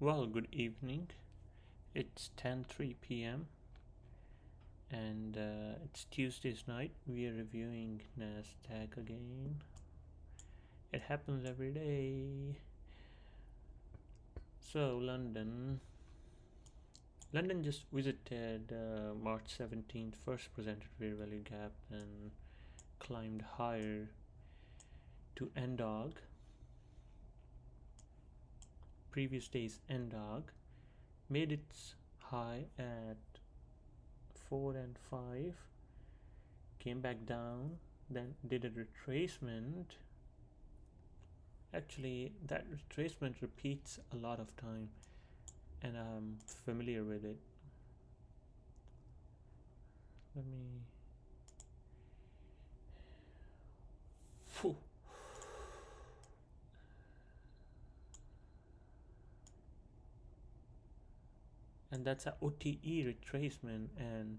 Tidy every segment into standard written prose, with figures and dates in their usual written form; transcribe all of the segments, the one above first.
Well, good evening. It's 10:03 p.m. and it's Tuesday's night. We are reviewing Nasdaq again. It happens every day. So London just visited March 17th, first presented fair value gap and climbed higher to NDOG. Previous day's NDOG made its high at 4 and 5, came back down, then did a retracement. Actually, that retracement repeats a lot of time and I'm familiar with it. Let me Phew. And that's a OTE retracement and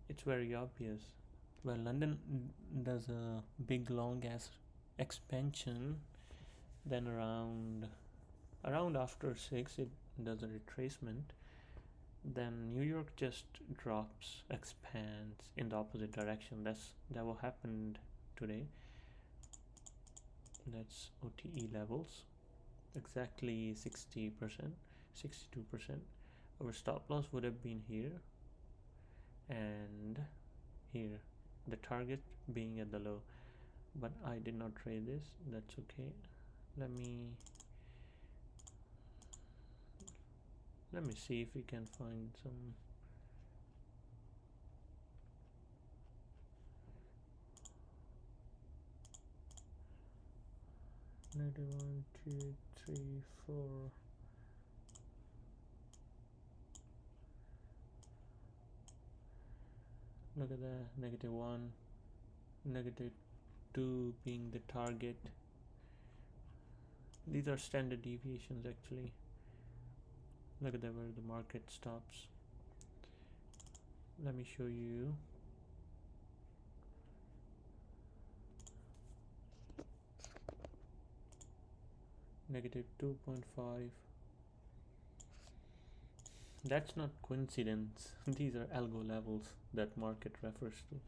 it's very obvious. Well, London does a big long ass expansion, then around after 6 it does a retracement, then New York just drops, expands in the opposite direction. That what happened today. That's OTE levels, exactly 60%, 62%. Our stop loss would have been here and here, the target being at the low, but I did not trade this. That's okay. Let me see if we can find some negative 1 2 3 4. Look at that, -1, -2 being the target. These are standard deviations actually. Look at that, where the market stops. Let me show you. -2.5. That's not coincidence. These are algo levels that market refers to.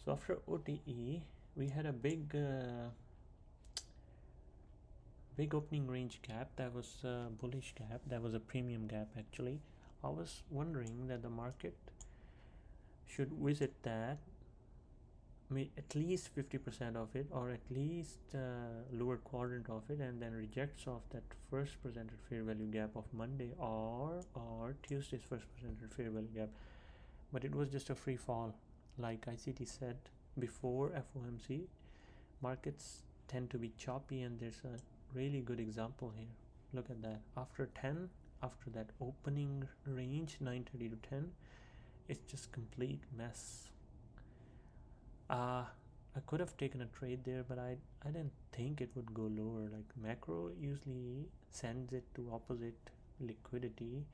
So after OTE, we had a big opening range gap. That was a bullish gap. That was a premium gap actually. I was wondering that the market should visit that, at least 50% of it, or at least lower quadrant of it, and then rejects off that first presented fair value gap of Monday or Tuesday's first presented fair value gap. But it was just a free fall. Like ICT said before, FOMC markets tend to be choppy, and there's a really good example here. Look at that. After that opening range 9:30 to 10, it's just complete mess. I could have taken a trade there, but I didn't think it would go lower. Like macro usually sends it to opposite liquidity,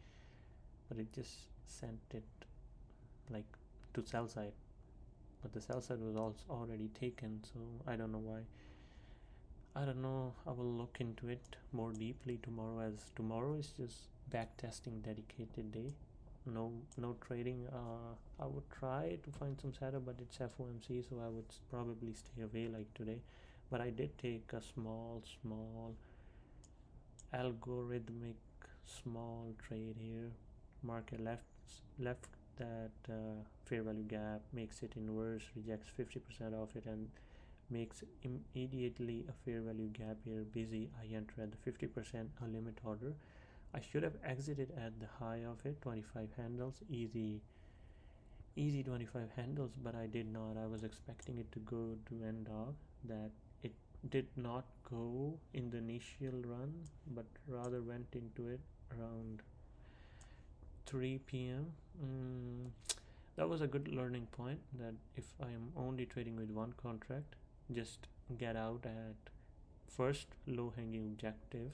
but it just sent it like to sell side. But the sell side was also already taken, so I don't know why. I don't know. I will look into it more deeply tomorrow, as tomorrow is just back testing dedicated day. No trading. I would try to find some setup, but it's FOMC, so I would probably stay away like today. But I did take a small algorithmic small trade here. Market left that fair value gap, makes it inverse, rejects 50% of it, and makes immediately a fair value gap here busy. I enter at the 50% a limit order. I should have exited at the high of it, 25 handles, easy 25 handles, but I did not. I was expecting it to go to end of that. It did not go in the initial run, but rather went into it around 3 p.m. That was a good learning point, that if I am only trading with one contract, just get out at first low hanging objective.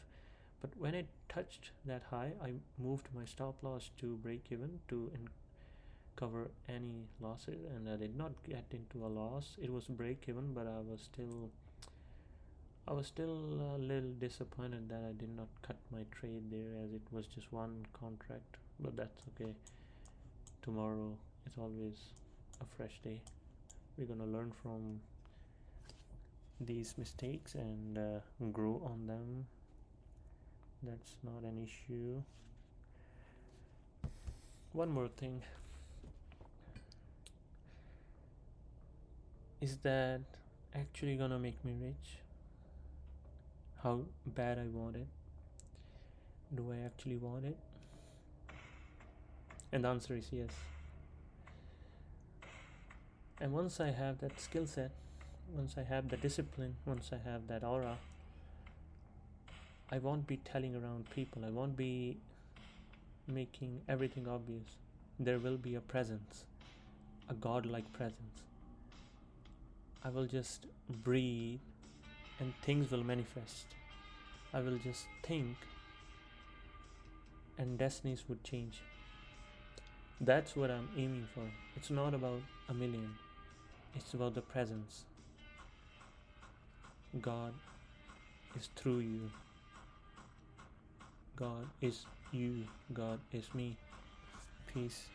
But when it touched that high, I moved my stop loss to break even to cover any losses, and I did not get into a loss. It was break even, but I was still I was still a little disappointed that I did not cut my trade there, as it was just one contract, but that's okay. Tomorrow is always a fresh day. We're gonna learn from these mistakes and grow on them. That's not an issue. One more thing is that actually gonna make me rich? How bad I want it? Do I actually want it? And the answer is yes. And once I have that skill set, once I have the discipline, once I have that aura, I won't be telling around people. I won't be making everything obvious. There will be a presence, a godlike presence. I will just breathe and things will manifest. I will just think and destinies would change. That's what I'm aiming for. It's not about a million, it's about the presence. God is through you. God is you. God is me. Peace.